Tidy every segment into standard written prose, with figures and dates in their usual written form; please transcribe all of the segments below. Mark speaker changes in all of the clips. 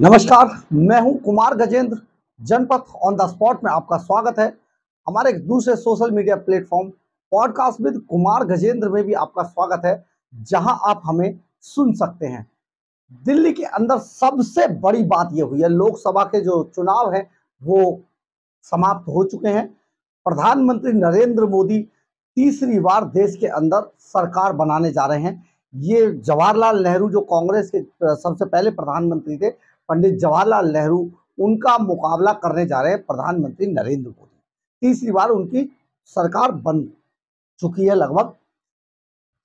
Speaker 1: नमस्कार, मैं हूं कुमार गजेंद्र। जनपथ ऑन द स्पॉट में आपका स्वागत है। हमारे एक दूसरे social media platform podcast with Kumar Gajendra में भी आपका स्वागत है, जहां आप हमें सुन सकते हैं। दिल्ली के अंदर सबसे बड़ी बात यह हुई है, लोकसभा के जो चुनाव हैं वो समाप्त हो चुके हैं। प्रधानमंत्री नरेंद्र मोदी तीसरी बार देश के अंदर सरकार बनाने जा रहे हैं। ये जवाहरलाल नेहरू जो कांग्रेस के सबसे पहले प्रधानमंत्री थे, पंडित जवाहरलाल नेहरू, उनका मुकाबला करने जा रहे हैं प्रधानमंत्री नरेंद्र मोदी। तीसरी बार उनकी सरकार बन चुकी है, लगभग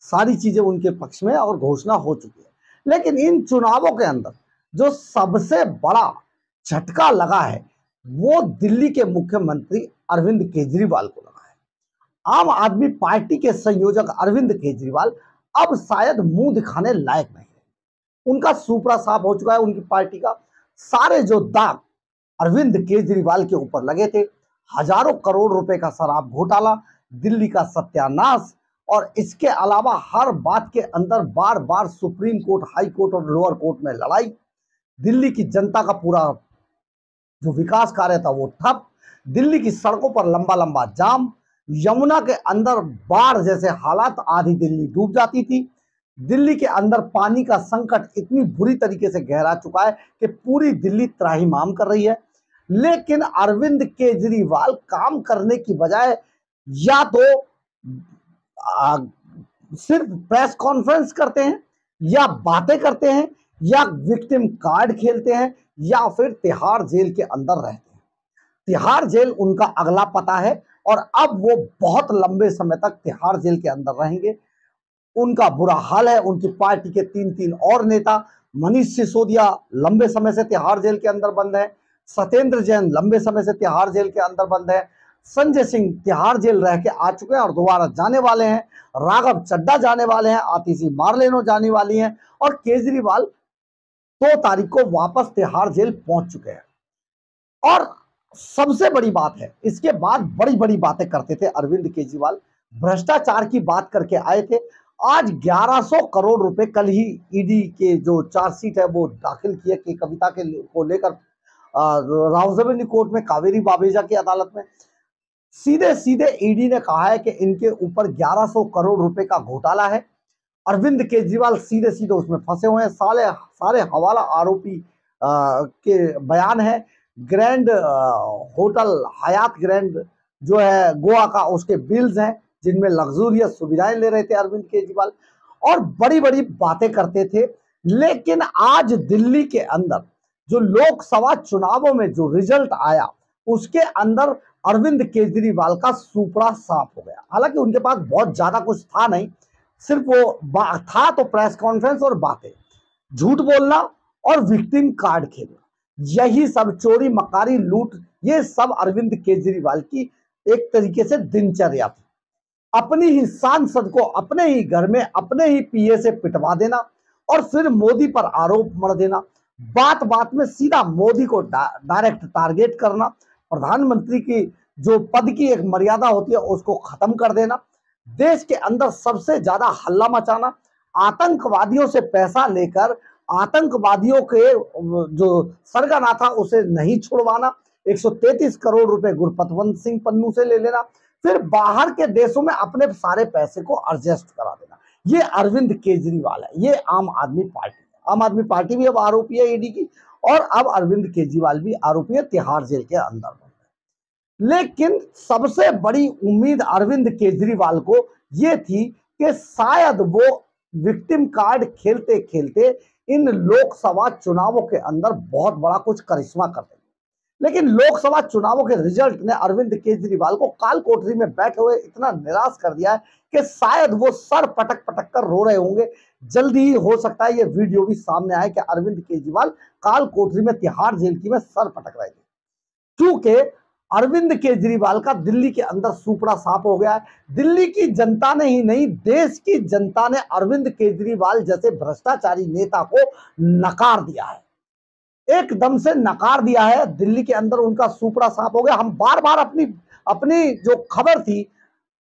Speaker 1: सारी चीजें उनके पक्ष में और घोषणा हो चुकी है। लेकिन इन चुनावों के अंदर जो सबसे बड़ा झटका लगा है वो दिल्ली के मुख्यमंत्री अरविंद केजरीवाल को लगा है। आम आदमी पार्टी के संयोजक अरविंद केजरीवाल अब शायद मुंह दिखाने लायक नहीं है। उनका सुपड़ा साफ हो चुका है। उनकी पार्टी का सारे जो दाग अरविंद केजरीवाल के ऊपर लगे थे, हजारों करोड़ रुपए का शराब घोटाला, दिल्ली का सत्यानाश, और इसके अलावा हर बात के अंदर बार बार सुप्रीम कोर्ट, हाई कोर्ट और लोअर कोर्ट में लड़ाई, दिल्ली की जनता का पूरा जो विकास कार्य था वो ठप, दिल्ली की सड़कों पर लंबा लंबा जाम, यमुना के अंदर बाढ़ जैसे हालात, आधी दिल्ली डूब जाती थी। दिल्ली के अंदर पानी का संकट इतनी बुरी तरीके से गहरा चुका है कि पूरी दिल्ली त्राहिमाम कर रही है। लेकिन अरविंद केजरीवाल काम करने की बजाय या तो आ, सिर्फ प्रेस कॉन्फ्रेंस करते हैं, या बातें करते हैं, या विक्टिम कार्ड खेलते हैं, या फिर तिहाड़ जेल के अंदर रहते हैं। तिहाड़ जेल उनका अगला पता है और अब वो बहुत लंबे समय तक तिहाड़ जेल के अंदर रहेंगे। उनका बुरा हाल है। उनकी पार्टी के तीन और नेता, मनीष सिसोदिया लंबे समय से तिहाड़ जेल के अंदर बंद है, सत्येंद्र जैन लंबे समय से तिहाड़ जेल के अंदर बंद है, संजय सिंह तिहाड़ जेल रह के आ चुके हैं और दोबारा जाने वाले हैं, राघव चड्ढा जाने वाले हैं, आतिशी मार्लेनो जाने वाली हैं, और केजरीवाल 2 तारीख को वापस तिहाड़ जेल पहुंच चुके हैं। और सबसे बड़ी बात है, इसके बाद बड़ी बड़ी बातें करते थे अरविंद केजरीवाल, भ्रष्टाचार की बात करके आए थे। आज 1100 करोड़ रुपए, कल ही ईडी के जो चार्जशीट है वो दाखिल किया कि कविता के को लेकर रावजवेली कोर्ट में, कावेरी बाबेजा की अदालत में सीधे सीधे ईडी ने कहा है कि इनके ऊपर 1100 करोड़ रुपए का घोटाला है। अरविंद केजरीवाल सीधे सीधे उसमें फंसे हुए हैं। सारे हवाला आरोपी के बयान है। ग्रैंड होटल हयात ग्रैंड जो है गोवा का, उसके बिल्स हैं जिनमें लग्जूरियस सुविधाएं ले रहे थे अरविंद केजरीवाल, और बड़ी बड़ी बातें करते थे। लेकिन आज दिल्ली के अंदर जो लोकसभा चुनावों में जो रिजल्ट आया, उसके अंदर अरविंद केजरीवाल का सुपड़ा साफ हो गया। हालांकि उनके पास बहुत ज्यादा कुछ था नहीं, सिर्फ वो था तो प्रेस कॉन्फ्रेंस और बातें, झूठ बोलना और विक्टिम कार्ड खेलना, यही सब, चोरी मकारी लूट, ये सब अरविंद केजरीवाल की एक तरीके से दिनचर्या थी। अपनी ही सांसद को अपने ही घर में अपने ही पीए से पिटवा देना और फिर मोदी पर आरोप मढ़ देना, बात बात में सीधा मोदी को डायरेक्ट टारगेट करना, प्रधानमंत्री की जो पद की एक मर्यादा होती है उसको खत्म कर देना, देश के अंदर सबसे ज्यादा हल्ला मचाना, आतंकवादियों से पैसा लेकर आतंकवादियों के जो सरगना था उसे नहीं छुड़वाना, 133 करोड़ रुपए गुरपतवंत सिंह पन्नू से ले लेना, फिर बाहर के देशों में अपने सारे पैसे को एडजस्ट करा देना। ये अरविंद केजरीवाल है, ये आम आदमी पार्टी है। आम आदमी पार्टी भी अब आरोपी है ईडी की, और अब अरविंद केजरीवाल भी आरोपी है, तिहाड़ जेल के अंदर। लेकिन सबसे बड़ी उम्मीद अरविंद केजरीवाल को यह थी कि शायद वो विक्टिम कार्ड खेलते खेलते इन लोकसभा चुनावों के अंदर बहुत बड़ा कुछ करिश्मा कर देंगे। लेकिन लोकसभा चुनावों के रिजल्ट ने अरविंद केजरीवाल को काल कोठरी में बैठे हुए इतना निराश कर दिया है कि शायद वो सर पटक पटक कर रो रहे होंगे। जल्दी ही हो सकता है ये वीडियो भी सामने आए कि अरविंद केजरीवाल काल कोठरी में, तिहाड़ जेल की में सर पटक रहे थे, क्योंकि अरविंद केजरीवाल का दिल्ली के अंदर सुपड़ा साफ हो गया है। दिल्ली की जनता ने ही नहीं, देश की जनता ने अरविंद केजरीवाल जैसे भ्रष्टाचारी नेता को नकार दिया है, एकदम से नकार दिया है। दिल्ली के अंदर उनका सुपड़ा साफ हो गया। हम बार बार अपनी जो खबर थी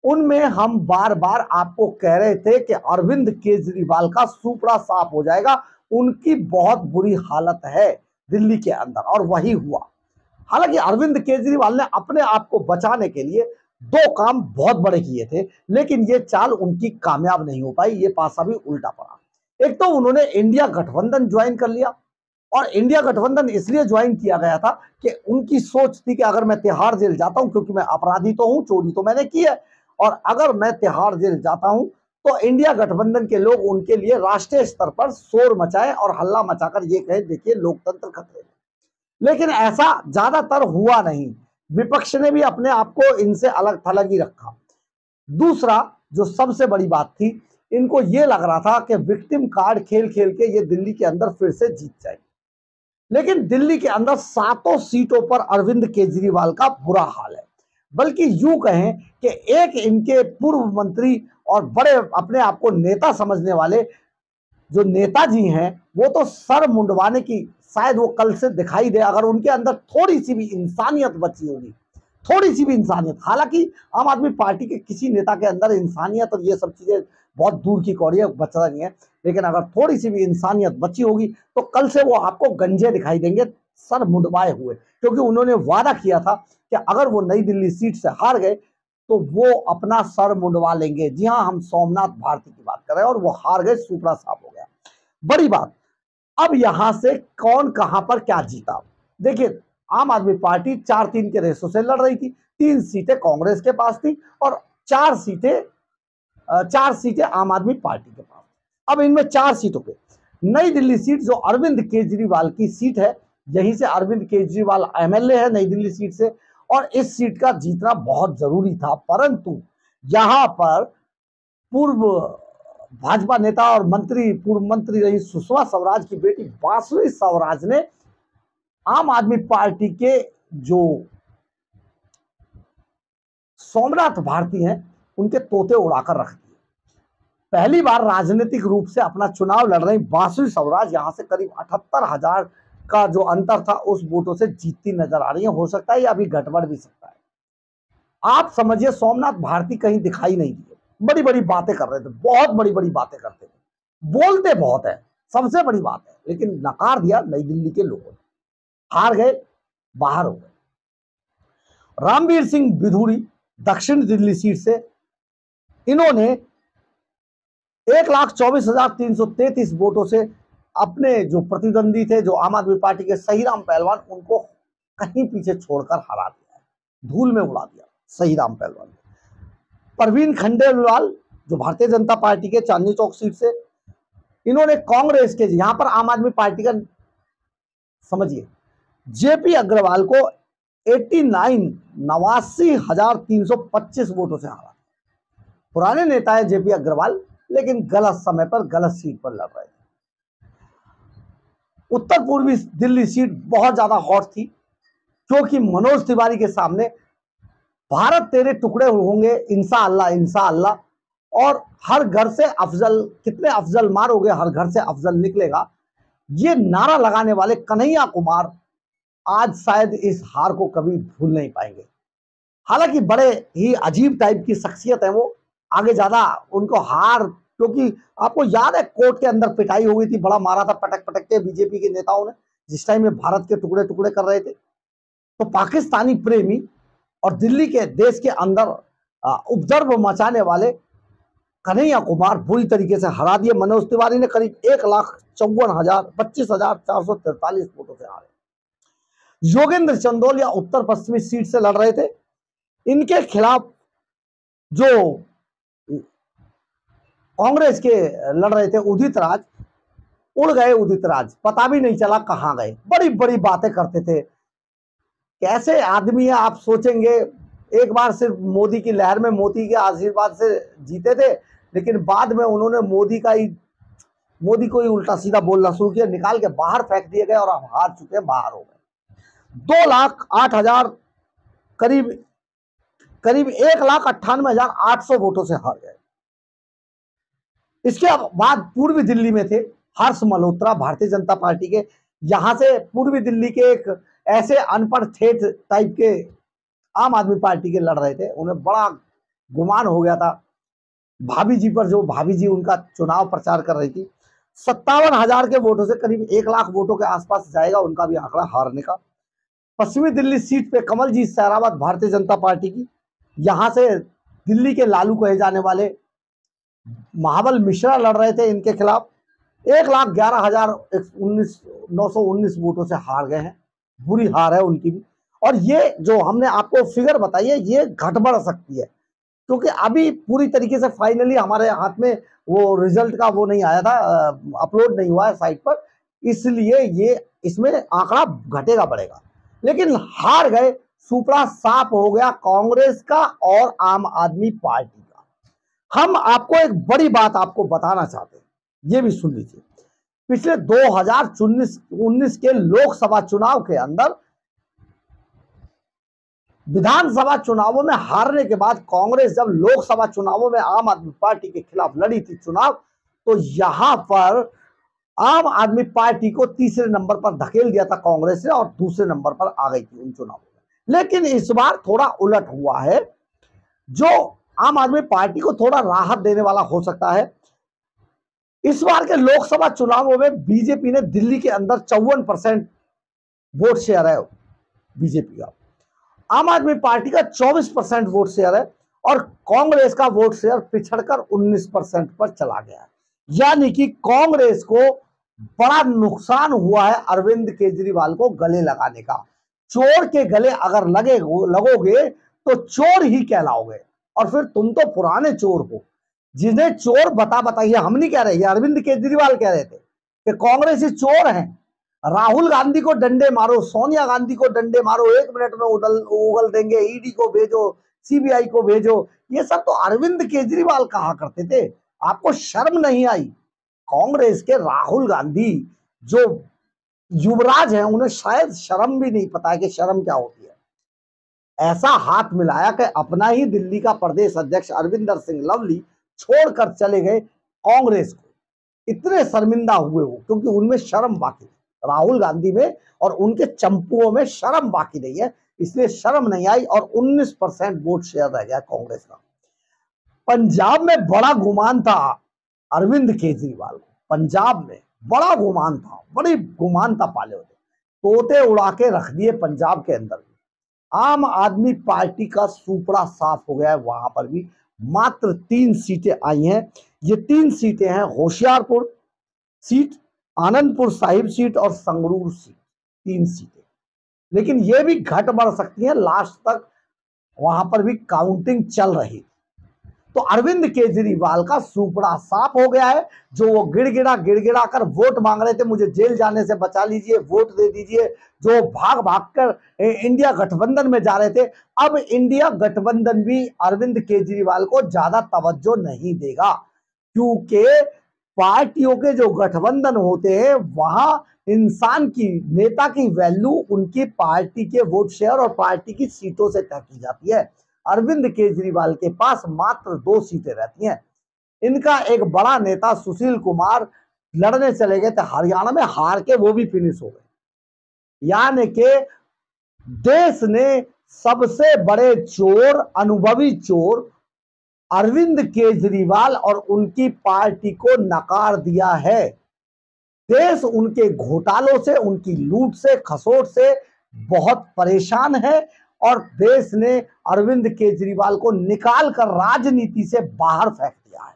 Speaker 1: उनमें हम बार बार आपको कह रहे थे कि अरविंद केजरीवाल का सुपड़ा साफ हो जाएगा, उनकी बहुत बुरी हालत है। दिल्ली के अंदर, और वही हुआ। हालांकि अरविंद केजरीवाल ने अपने आप को बचाने के लिए दो काम बहुत बड़े किए थे, लेकिन ये चाल उनकी कामयाब नहीं हो पाई, ये पासा भी उल्टा पड़ा। एक तो उन्होंने इंडिया गठबंधन ज्वाइन कर लिया, और इंडिया गठबंधन इसलिए ज्वाइन किया गया था कि उनकी सोच थी कि अगर मैं तिहाड़ जेल जाता हूं, क्योंकि मैं अपराधी तो हूं, चोरी तो मैंने की है, और अगर मैं तिहाड़ जेल जाता हूं तो इंडिया गठबंधन के लोग उनके लिए राष्ट्रीय स्तर पर शोर मचाएं और हल्ला मचाकर ये कहें देखिए लोकतंत्र खतरे में। लेकिन ऐसा ज्यादातर हुआ नहीं, विपक्ष ने भी अपने आप को इनसे अलग थलग ही रखा। दूसरा जो सबसे बड़ी बात थी, इनको ये लग रहा था कि विक्टिम कार्ड खेल खेल के ये दिल्ली के अंदर फिर से जीत जाएंगे। लेकिन दिल्ली के अंदर 7 सीटों पर अरविंद केजरीवाल का बुरा हाल है। बल्कि यूं कहें कि एक इनके पूर्व मंत्री और बड़े अपने आप को नेता समझने वाले जो नेताजी हैं, वो तो सर मुंडवाने की शायद वो कल से दिखाई दे, अगर उनके अंदर थोड़ी सी भी इंसानियत बची होगी, थोड़ी सी भी इंसानियत। हालांकि आम आदमी पार्टी के किसी नेता के अंदर इंसानियत और ये सब चीजें बहुत दूर की कौड़ी है, बच रही है, लेकिन अगर थोड़ी सी भी इंसानियत बची होगी तो कल से वो आपको गंजे दिखाई देंगे, सर मुंडवाए हुए, क्योंकि उन्होंने वादा किया था कि अगर वो नई दिल्ली सीट से हार गए तो वो अपना सर मुंडवा लेंगे। जी हाँ, हम सोमनाथ भारती की बात कर रहे हैं, और वो हार गए, सुपड़ा साफ हो गया। बड़ी बात, अब यहां से कौन कहां पर क्या जीता। देखिए, आम आदमी पार्टी 4-3 के रेशो से लड़ रही थी, 3 सीटें कांग्रेस के पास थी और 4 सीटें आम आदमी पार्टी के पास। अब इनमें 4 सीटों पे नई दिल्ली सीट जो अरविंद केजरीवाल की सीट है, यहीं से अरविंद केजरीवाल एमएलए है नई दिल्ली सीट से, और इस सीट का जीतना बहुत जरूरी था। परंतु यहां पर पूर्व भाजपा नेता और पूर्व मंत्री रही सुषमा स्वराज की बेटी बांसुरी स्वराज ने आम आदमी पार्टी के जो सोमनाथ भारती हैं, उनके तोते उड़ाकर रख दिए। पहली बार राजनीतिक रूप से अपना चुनाव लड़ रही बांसुरी स्वराज यहां से करीब 78,000 का जो अंतर था उस वोटों से जीतती नजर आ रही है। हो सकता है ये अभी गड़बड़ भी सकता है। आप समझिए, सोमनाथ भारती कहीं दिखाई नहीं दिए, बड़ी बड़ी बातें कर रहे थे, बहुत बड़ी बड़ी बातें करते थे, बोलते बहुत है, सबसे बड़ी बात है, लेकिन नकार दिया नई दिल्ली के लोगों ने, हार गए, बाहर हो गए। रामवीर सिंह बिधूड़ी दक्षिण दिल्ली सीट से, इन्होंने 1,24,333 वोटों से अपने जो प्रतिद्वंदी थे, जो आम आदमी पार्टी के सहीराम पहलवान, उनको कहीं पीछे छोड़कर हरा दिया, धूल में उड़ा दिया सहीराम पहलवान। परवीन खंडेलवाल जो भारतीय जनता पार्टी के चांदनी चौक सीट से, इन्होंने कांग्रेस के, यहां पर आम आदमी पार्टी का समझिए, जेपी अग्रवाल को 89,325 वोटों से हारा। पुराने नेता है जेपी अग्रवाल, लेकिन गलत समय पर गलत सीट पर लड़ रहे थे। उत्तर पूर्वी दिल्ली सीट बहुत ज्यादा हॉट थी, क्योंकि मनोज तिवारी के सामने भारत तेरे टुकड़े होंगे इंशाअल्लाह इंशाअल्लाह, और हर घर से अफजल, कितने अफजल मारोगे हर घर से अफजल निकलेगा, ये नारा लगाने वाले कन्हैया कुमार आज शायद इस हार को कभी भूल नहीं पाएंगे। हालांकि बड़े ही अजीब टाइप की शख्सियत है वो, आगे ज्यादा उनको हार, क्योंकि आपको याद है कोर्ट के अंदर पिटाई हो गई थी, बड़ा मारा था पटक पटक के बीजेपी के नेताओं ने, जिस टाइम में भारत के टुकड़े टुकड़े कर रहे थे। तो पाकिस्तानी प्रेमी और दिल्ली के देश के अंदर उपद्रव मचाने वाले कन्हैया कुमार बुरी तरीके से हरा दिए। मनोज तिवारी ने करीब 1,25,443 वोटों से हारे। योगेंद्र चंदोलिया उत्तर पश्चिमी सीट से लड़ रहे थे, इनके खिलाफ जो कांग्रेस के लड़ रहे थे उदित राज, उड़ गए उदित राज, पता भी नहीं चला कहां गए। बड़ी बड़ी बातें करते थे, कैसे आदमी है आप सोचेंगे। एक बार सिर्फ मोदी की लहर में मोदी के आशीर्वाद से जीते थे, लेकिन बाद में उन्होंने मोदी को ही उल्टा सीधा बोलना शुरू किया, निकाल के बाहर फेंक दिए गए और अब हार चुके हैं, बाहर हो गए। 2,08,000 करीब 1,98,800 वोटों से हार गए। इसके बाद पूर्वी दिल्ली में थे हर्ष मल्होत्रा भारतीय जनता पार्टी के, यहां से पूर्वी दिल्ली के एक ऐसे अनपढ़ ठेठ टाइप के आम आदमी पार्टी के लड़ रहे थे, उन्हें बड़ा गुमान हो गया था भाभी जी पर, जो भाभी जी उनका चुनाव प्रचार कर रही थी। 57,000 के वोटों से करीब 1 लाख वोटों के आसपास जाएगा उनका भी आंकड़ा हारने का। पश्चिमी दिल्ली सीट पे कमलजीत सहरावत भारतीय जनता पार्टी की, यहां से दिल्ली के लालू कहे जाने वाले महाबल मिश्रा लड़ रहे थे इनके खिलाफ। 1,11,919 वोटों से हार गए हैं, बुरी हार है उनकी भी। और ये जो हमने आपको फिगर बताई है ये घट बढ़ सकती है, क्योंकि अभी पूरी तरीके से फाइनली हमारे हाथ में वो रिजल्ट का वो नहीं आया था, अपलोड नहीं हुआ है साइट पर, इसलिए ये इसमें आंकड़ा घटेगा बढ़ेगा। लेकिन हार गए, सुपड़ा साफ हो गया कांग्रेस का और आम आदमी पार्टी का। हम आपको एक बड़ी बात आपको बताना चाहते हैं, ये भी सुन लीजिए। पिछले 2019 के लोकसभा चुनाव के अंदर विधानसभा चुनावों में हारने के बाद कांग्रेस जब लोकसभा चुनावों में आम आदमी पार्टी के खिलाफ लड़ी थी चुनाव, तो यहां पर आम आदमी पार्टी को तीसरे नंबर पर धकेल दिया था कांग्रेस ने और दूसरे नंबर पर आ गई थी उन चुनावों में। लेकिन इस बार थोड़ा उलट हुआ है, जो आम आदमी पार्टी को थोड़ा राहत देने वाला हो सकता है। इस बार के लोकसभा चुनावों में बीजेपी ने दिल्ली के अंदर 54% वोट शेयर है बीजेपी का, आम आदमी पार्टी का 24% वोट शेयर है और कांग्रेस का वोट शेयर पिछड़कर 19% पर चला गया है। यानी कि कांग्रेस को बड़ा नुकसान हुआ है अरविंद केजरीवाल को गले लगाने का। चोर के गले अगर लगोगे तो चोर ही कहलाओगे, और फिर तुम तो पुराने चोर हो। जिन्हें चोर बताइए, हम नहीं कह रहे, अरविंद केजरीवाल कह रहे थे कि कांग्रेस ही चोर हैं। राहुल गांधी को डंडे मारो, सोनिया गांधी को डंडे मारो, 1 मिनट में उगल देंगे, ईडी को भेजो, सीबीआई को भेजो, ये सब तो अरविंद केजरीवाल कहा करते थे। आपको शर्म नहीं आई? कांग्रेस के राहुल गांधी जो युवराज हैं, उन्हें शायद शर्म भी नहीं पता है कि शर्म क्या होती है। ऐसा हाथ मिलाया कि अपना ही दिल्ली का प्रदेश अध्यक्ष अरविंदर सिंह लवली छोड़कर चले गए कांग्रेस को। इतने शर्मिंदा हुए वो, क्योंकि उनमें शर्म बाकी है, राहुल गांधी में और उनके चंपुओं में शर्म बाकी नहीं है, इसलिए शर्म नहीं आई और 19% वोट शेयर रह गया कांग्रेस का। पंजाब में बड़ा गुमान था अरविंद केजरीवाल को, पंजाब में बड़ा गुमान था, बड़ी गुमानता पाले होते, तोते उड़ा के रख दिए पंजाब के अंदर भी। आम आदमी पार्टी का सुपड़ा साफ हो गया है, वहां पर भी मात्र 3 सीटें आई हैं। ये 3 सीटें हैं होशियारपुर सीट, आनंदपुर साहिब सीट और संगरूर सीट, 3 सीटें। लेकिन ये भी घट बढ़ सकती है, लास्ट तक वहां पर भी काउंटिंग चल रही। तो अरविंद केजरीवाल का सुपड़ा साफ हो गया है। जो वो गिड़गिड़ा कर वोट मांग रहे थे, मुझे जेल जाने से बचा लीजिए, वोट दे दीजिए, जो भाग कर इंडिया गठबंधन में जा रहे थे, अब इंडिया गठबंधन भी अरविंद केजरीवाल को ज्यादा तवज्जो नहीं देगा, क्योंकि पार्टियों के जो गठबंधन होते हैं वहां इंसान की, नेता की वैल्यू उनकी पार्टी के वोट शेयर और पार्टी की सीटों से तय की जाती है। अरविंद केजरीवाल के पास मात्र 2 सीटें रहती हैं। इनका एक बड़ा नेता सुशील कुमार लड़ने चले गए थे हरियाणा में, हार के वो भी फिनिश हो गए। यानी कि देश ने सबसे बड़े चोर, अनुभवी चोर अरविंद केजरीवाल और उनकी पार्टी को नकार दिया है। देश उनके घोटालों से, उनकी लूट से, खसोट से बहुत परेशान है और देश ने अरविंद केजरीवाल को निकाल कर राजनीति से बाहर फेंक दिया है।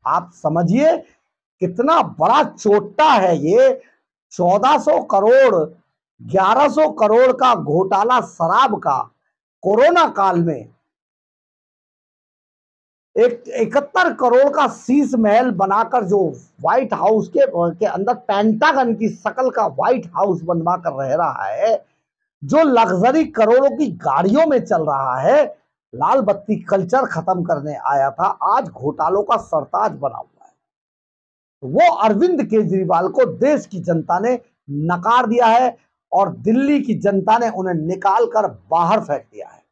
Speaker 1: आप समझिए कितना बड़ा चोट्टा है ये। 1400 करोड़ 1100 करोड़ का घोटाला शराब का कोरोना काल में, एक 71 करोड़ का शीश महल बनाकर जो व्हाइट हाउस के अंदर पेंटागन की शकल का व्हाइट हाउस बनवा कर रह रहा है, जो लग्जरी करोड़ों की गाड़ियों में चल रहा है, लाल बत्ती कल्चर खत्म करने आया था, आज घोटालों का सरताज बना हुआ है। तो वो अरविंद केजरीवाल को देश की जनता ने नकार दिया है और दिल्ली की जनता ने उन्हें निकाल कर बाहर फेंक दिया है।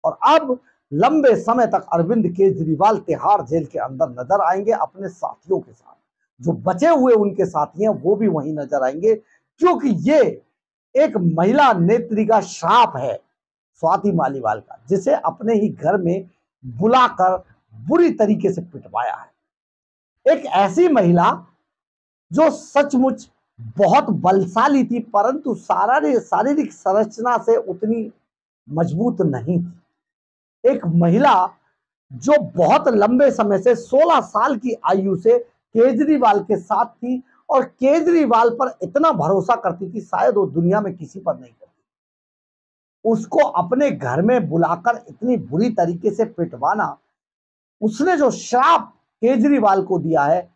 Speaker 1: और अब लंबे समय तक अरविंद केजरीवाल तिहाड़ जेल के अंदर नजर आएंगे अपने साथियों के साथ। जो बचे हुए उनके साथी हैं वो भी वहीं नजर आएंगे, क्योंकि ये एक महिला नेत्री का श्राप है स्वाति मालीवाल का, जिसे अपने ही घर में बुलाकर बुरी तरीके से पिटवाया है। एक ऐसी महिला जो सचमुच बहुत बलशाली थी, परंतु शारीरिक संरचना से उतनी मजबूत नहीं थी। एक महिला जो बहुत लंबे समय से 16 साल की आयु से केजरीवाल के साथ थी और केजरीवाल पर इतना भरोसा करती थी, शायद वो दुनिया में किसी पर नहीं करती। उसको अपने घर में बुलाकर इतनी बुरी तरीके से पिटवाना, उसने जो श्राप केजरीवाल को दिया है,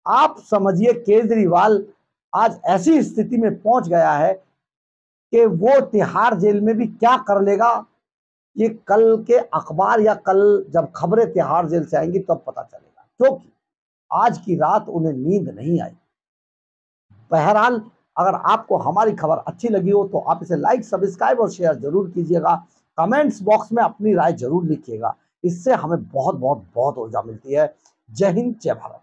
Speaker 1: आप समझिए केजरीवाल आज ऐसी स्थिति में पहुंच गया है कि वो तिहाड़ जेल में भी क्या कर लेगा, ये कल के अखबार या कल जब खबरें तिहाड़ जेल से आएंगी तब तो पता चलेगा, क्योंकि आज की रात उन्हें नींद नहीं आई। बहरहाल, अगर आपको हमारी खबर अच्छी लगी हो तो आप इसे लाइक, सब्सक्राइब और शेयर जरूर कीजिएगा। कमेंट्स बॉक्स में अपनी राय जरूर लिखिएगा, इससे हमें बहुत बहुत बहुत ऊर्जा मिलती है। जय हिंद, जय भारत।